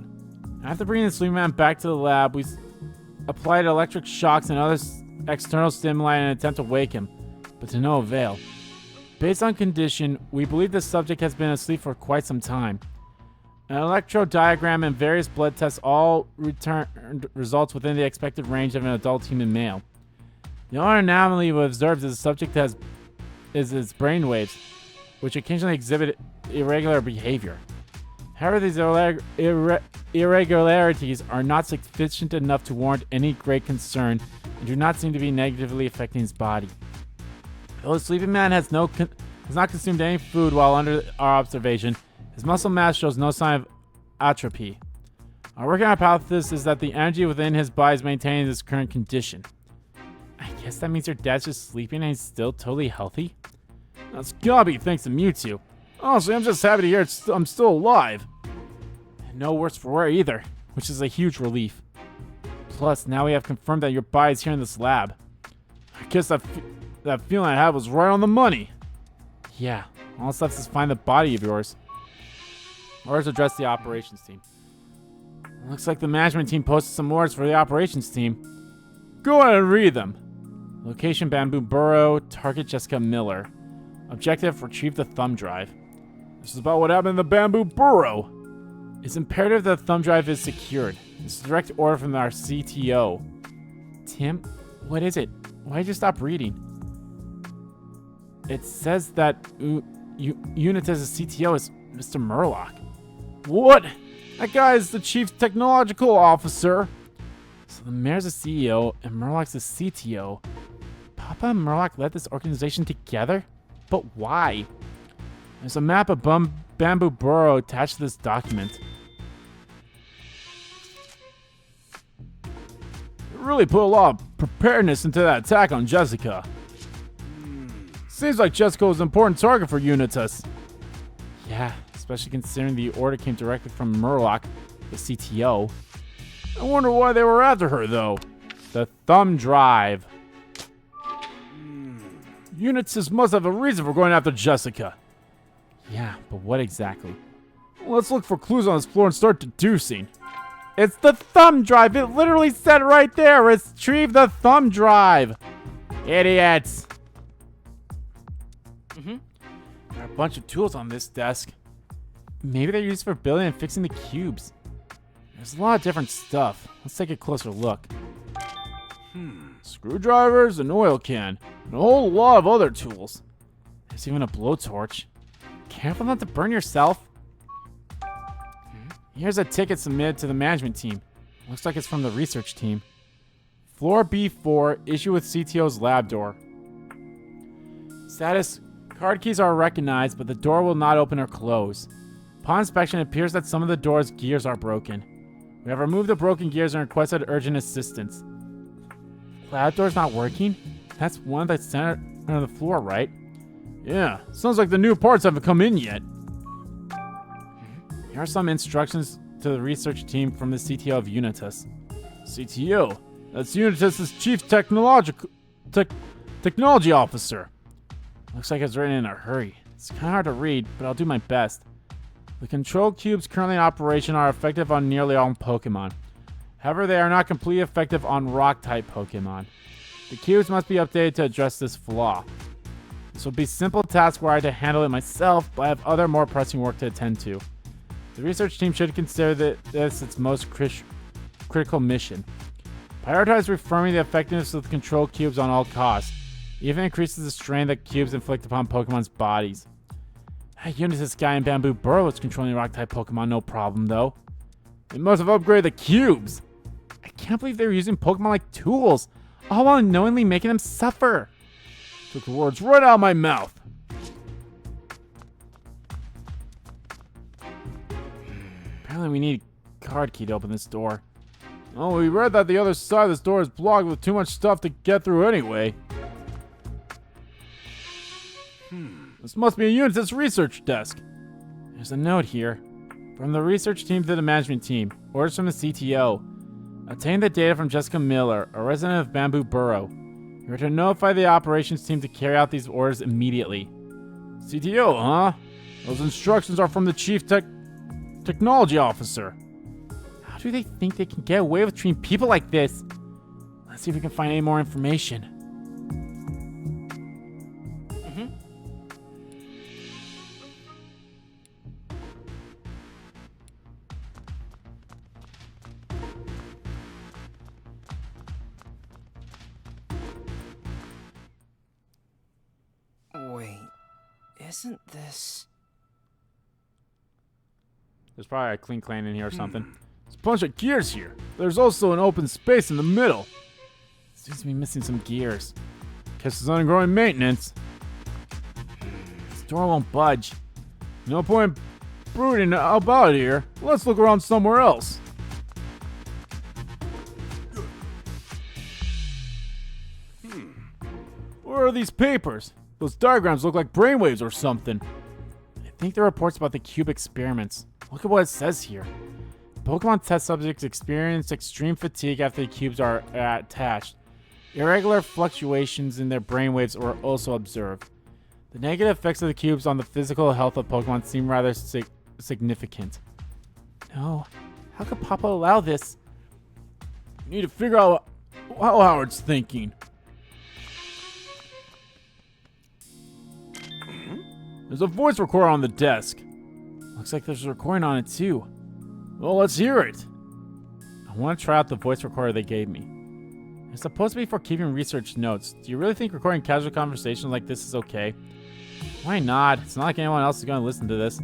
A: After bringing the sleeping man back to the lab, we applied electric shocks and other external stimuli in an attempt to wake him, but to no avail. Based on condition, we believe the subject has been asleep for quite some time. An electrodiagram and various blood tests all returned results within the expected range of an adult human male. The only anomaly we observed is the subject is its brainwaves, which occasionally exhibit irregular behavior. However, these irregularities are not sufficient enough to warrant any great concern and do not seem to be negatively affecting his body. Though the sleeping man has not consumed any food while under our observation, his muscle mass shows no sign of atrophy. Our working hypothesis is that the energy within his body is maintaining this current condition. I guess that means your dad's just sleeping and he's still totally healthy? That's gotta be thanks to Mewtwo. Honestly, I'm just happy to hear I'm still alive. And no worse for wear either, which is a huge relief. Plus, now we have confirmed that your body's here in this lab. I guess that feeling I had was right on the money. Yeah, all that's left is find the body of yours. Orders address the operations team. Looks like the management team posted some orders for the operations team. Go ahead and read them. Location: Bamboo Burrow. Target: Jessica Miller. Objective: retrieve the thumb drive. This is about what happened in the Bamboo Burrow. It's imperative that the thumb drive is secured. This is a direct order from our CTO. Tim, what is it? Why did you stop reading? It says that Unitas' CTO is Mr. Murloc. What? That guy is the chief technological officer. So the mayor's the CEO and Murloc's the CTO. Papa and Murloc led this organization together? But why? There's a map of Bamboo Burrow attached to this document. You really put a lot of preparedness into that attack on Jessica. Seems like Jessica was an important target for Unitas. Yeah, especially considering the order came directly from Murloc, the CTO. I wonder why they were after her, though. The thumb drive. Unitas must have a reason for going after Jessica. Yeah, but what exactly? Let's look for clues on this floor and start deducing. It's the thumb drive! It literally said right there! Retrieve the thumb drive! Idiots! There are a bunch of tools on this desk. Maybe they're used for building and fixing the cubes. There's a lot of different stuff. Let's take a closer look. Screwdrivers, an oil can, and a whole lot of other tools. There's even a blowtorch. Careful not to burn yourself. Here's a ticket submitted to the management team. Looks like it's from the research team. Floor B4, issue with CTO's lab door. Status: card keys are recognized, but the door will not open or close. Upon inspection, it appears that some of the door's gears are broken. We have removed the broken gears and requested urgent assistance. Lab door's not working? That's one that's center of the floor, right? Yeah, sounds like the new parts haven't come in yet. Here are some instructions to to the research team from the CTO of Unitas. CTO? That's Unitas' chief technology officer. Looks like it's written in a hurry. It's kind of hard to read, but I'll do my best. The control cubes currently in operation are effective on nearly all Pokémon. However, they are not completely effective on rock-type Pokémon. The cubes must be updated to address this flaw. This will be a simple task where I had to handle it myself, but I have other more pressing work to attend to. The research team should consider this its most critical mission. Prioritize reforming the effectiveness of the control cubes on all costs. Even increases the strain that cubes inflict upon Pokemon's bodies. This guy in Bamboo Burrow is controlling rock-type Pokemon, no problem though. They must have upgraded the cubes. I can't believe they're using Pokemon like tools, all while unknowingly making them suffer. Took the words right out of my mouth. Apparently we need a card key to open this door. Oh, we read that the other side of this door is blocked with too much stuff to get through anyway. This must be a Unitas research desk. There's a note here. From the research team to the management team. Orders from the CTO. Obtain the data from Jessica Miller, a resident of Bamboo Burrow. You are to notify the operations team to carry out these orders immediately. CTO, huh? Those instructions are from the chief technology officer. How do they think they can get away with treating people like this? Let's see if we can find any more information.
C: Wait, isn't this...
A: There's probably a clean clan in here or something. There's a bunch of gears here. There's also an open space in the middle. Seems to be missing some gears. Guess it's undergoing maintenance. This door won't budge. No point brooding about here. Let's look around somewhere else. Where are these papers? Those diagrams look like brainwaves or something. I think they're reports about the cube experiments. Look at what it says here. Pokemon test subjects experience extreme fatigue after the cubes are attached. Irregular fluctuations in their brainwaves were also observed. The negative effects of the cubes on the physical health of Pokemon seem rather significant. No, how could Papa allow this? We need to figure out how Howard's thinking. There's a voice recorder on the desk. Looks like there's a recording on it too. Well, let's hear it. I want to try out the voice recorder they gave me. It's supposed to be for keeping research notes. Do you really think recording casual conversations like this is okay? Why not? It's not like anyone else is going to listen to this.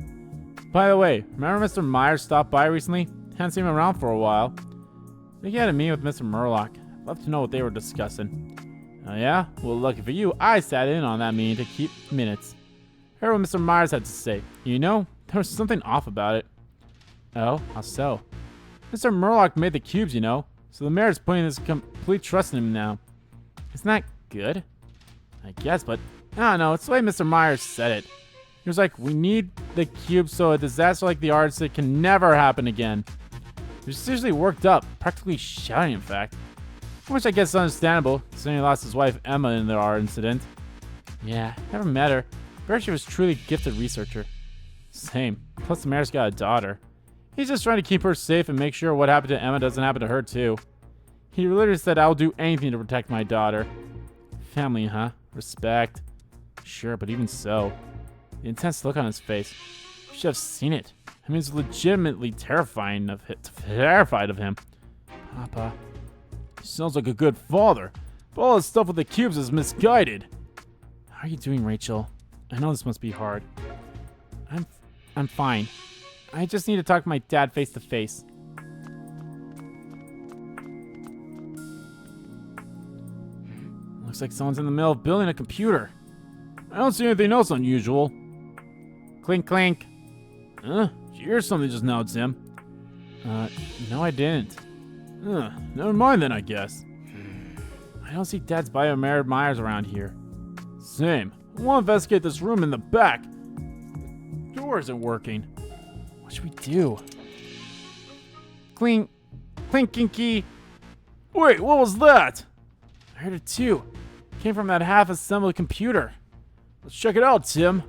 A: By the way, remember Mr. Myers stopped by recently? Hadn't seen him around for a while. I think he had a meeting with Mr. Murlock. I'd love to know what they were discussing. Oh yeah? Well, lucky for you, I sat in on that meeting to keep minutes. Heard what Mr. Myers had to say. You know, there was something off about it. Oh, how so? Mr. Murlock made the cubes, you know, so the mayor's putting his complete trust in him now. Isn't that good? I guess, but I don't know. It's the way Mr. Myers said it. He was like, we need the cubes so a disaster like the Arctic can never happen again. He was seriously worked up, practically shouting, in fact. Which I guess is understandable, considering he lost his wife Emma in the art incident. Yeah, never met her. But she was a truly gifted researcher. Same. Plus the mayor's got a daughter. He's just trying to keep her safe and make sure what happened to Emma doesn't happen to her too. He literally said, I'll do anything to protect my daughter. Family, huh? Respect. Sure, but even so. The intense look on his face. You should have seen it. I mean, it's legitimately terrified of him. Papa. He sounds like a good father. But all this stuff with the cubes is misguided. How are you doing, Rachel? I know this must be hard. I'm fine. I just need to talk to my dad face to face. Looks like someone's in the middle of building a computer. I don't see anything else unusual. Clink, clink. Did you hear something just now, Tim? No I didn't. Never mind then, I guess. I don't see Dad's Bio Myers around here. Same. I want to investigate this room in the back. The door isn't working. What should we do? Clink, clinky. Wait, what was that? I heard it too. It came from that half-assembled computer. Let's check it out, Tim.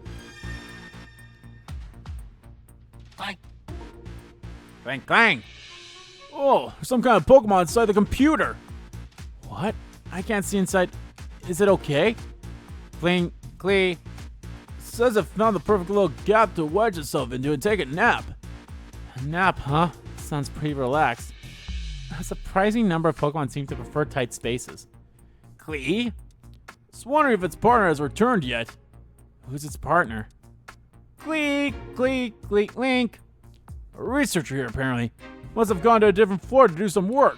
A: Clang, clang. Oh, there's some kind of Pokemon inside the computer. What? I can't see inside. Is it okay? Cling, clee. Says it found the perfect little gap to wedge itself into and take a nap. A nap, huh? Sounds pretty relaxed. A surprising number of Pokemon seem to prefer tight spaces. Clee? Just wondering if its partner has returned yet. Who's its partner? Clee, clee, clee, link. A researcher here, apparently. Must have gone to a different floor to do some work.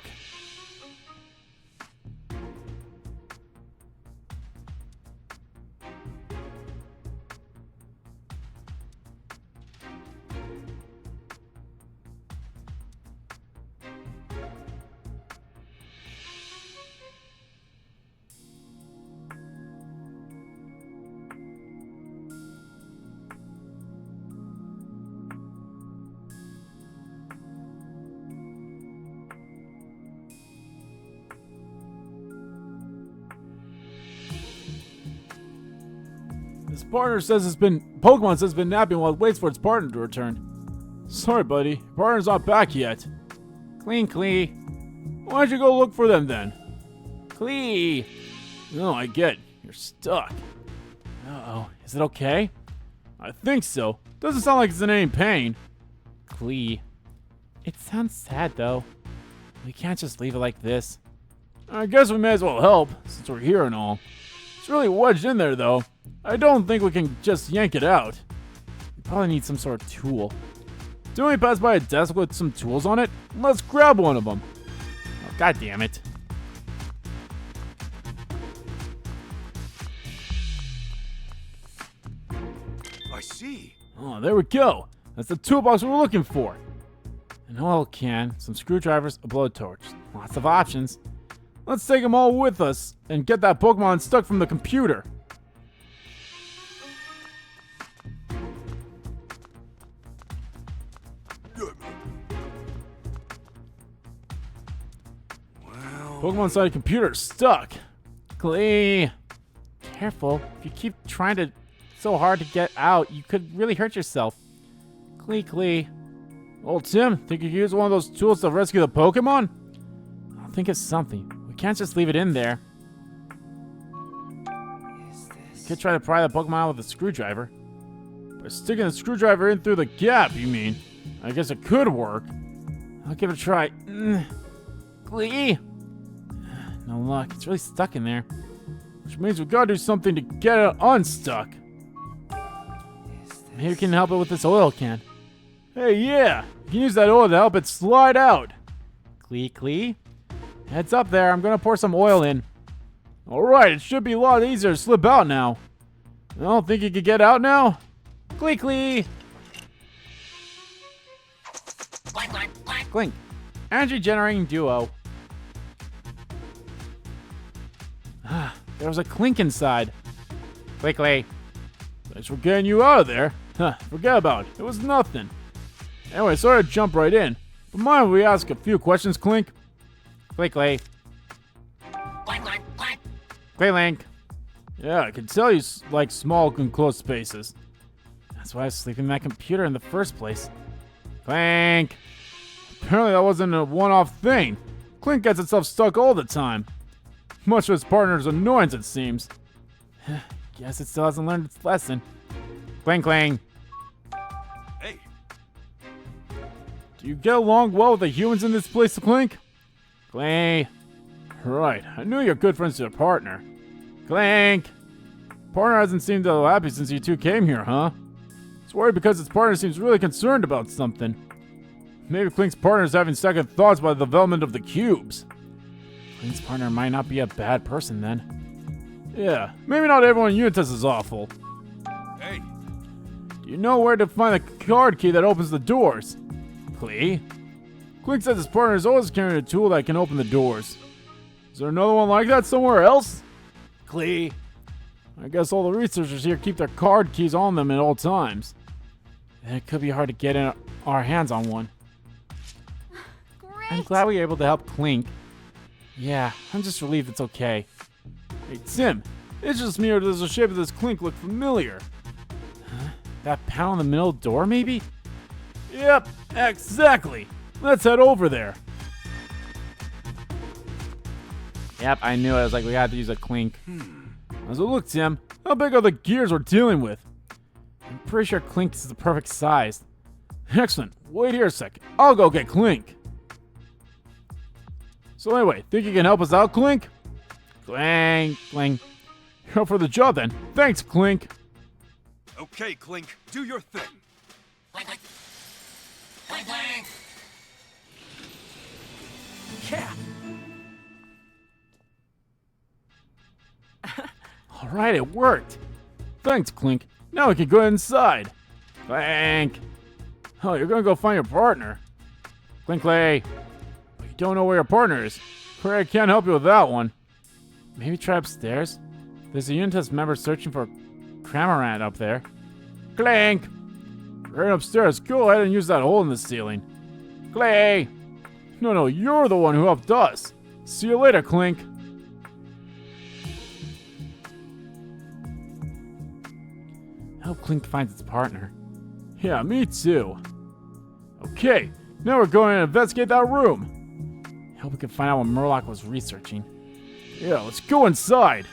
A: His partner says Pokemon says it's been napping while it waits for its partner to return. Sorry, buddy. Your partner's not back yet. Clean, Clee. Why don't you go look for them then? Clee. No, I get it. You're stuck. Uh-oh. Is it okay? I think so. Doesn't sound like it's in any pain. Clee. It sounds sad, though. We can't just leave it like this. I guess we may as well help, since we're here and all. It's really wedged in there, though. I don't think we can just yank it out. We probably need some sort of tool. Didn't we pass by a desk with some tools on it? Let's grab one of them. Oh, God damn it.
B: I see.
A: Oh, there we go. That's the toolbox we were looking for. An oil can, some screwdrivers, a blowtorch. Lots of options. Let's take them all with us and get that Pokemon stuck from the computer. Pokemon inside a computer stuck. Clee. Careful. If you keep trying to so hard to get out, you could really hurt yourself. Clee. Old Tim, think you could use one of those tools to rescue the Pokemon? I'll think of something. We can't just leave it in there. Could try to pry the Pokemon out with a screwdriver. By sticking the screwdriver in through the gap, you mean? I guess it could work. I'll give it a try. Clee. No luck. It's really stuck in there. Which means we gotta do something to get it unstuck. Maybe we can help it with this oil can. Hey, yeah! You can use that oil to help it slide out. Clee. Heads up there. I'm gonna pour some oil in. Alright, it should be a lot easier to slip out now. I don't think you can get out now? Clee. Clink. Energy generating duo. There was a clink inside. Clee. Thanks for getting you out of there. Forget about it. It was nothing. Anyway, sorry to jump right in. But mind if we ask a few questions, Clink? Clee. Link. Yeah, I can tell you like small and close spaces. That's why I was sleeping in that computer in the first place. Clink. Apparently that wasn't a one-off thing. Clink gets itself stuck all the time. Much to its partner's annoyance, it seems. Guess it still hasn't learned its lesson. Cling.
B: Hey.
A: Do you get along well with the humans in this place, Clink? Clink. Right, I knew you're good friends to your partner. Clink. Partner hasn't seemed so happy since you two came here, huh? It's worried because its partner seems really concerned about something. Maybe Clink's partner is having second thoughts about the development of the cubes. Clink's partner might not be a bad person then. Yeah, maybe not everyone in Unitas is awful.
B: Hey.
A: Do you know where to find the card key that opens the doors? Clee? Clink says his partner is always carrying a tool that can open the doors. Is there another one like that somewhere else? Clee? I guess all the researchers here keep their card keys on them at all times. And it could be hard to get our hands on one. I'm glad we were able to help Clink. Yeah, I'm just relieved it's okay. Hey, Tim, it's just me or does the shape of this Clink look familiar? Huh? That panel in the middle door, maybe? Yep, exactly. Let's head over there. Yep, I knew it. I was like, we had to use a Clink. So look, Tim, how big are the gears we're dealing with? I'm pretty sure Clink is the perfect size. Excellent. Wait here a second. I'll go get Clink. So anyway, think you can help us out, Clink? Clink, Clink. You're up for the job then. Thanks, Clink.
B: Okay, Clink, do your thing.
C: Clink, clink. Clink, clink. Yeah.
A: All right, it worked. Thanks, Clink. Now we can go inside. Clink. Oh, you're gonna go find your partner. Clinkley. But you don't know where your partner is. Pray I can't help you with that one. Maybe try upstairs? There's a Unitas member searching for Cramorant up there. Clink. Right upstairs. Go ahead and use that hole in the ceiling. Clay. No, you're the one who helped us. See you later, Clink. I hope Clink finds its partner. Yeah, me too. Okay, now we're going to investigate that room. I hope we can find out what Murloc was researching. Yeah, let's go inside.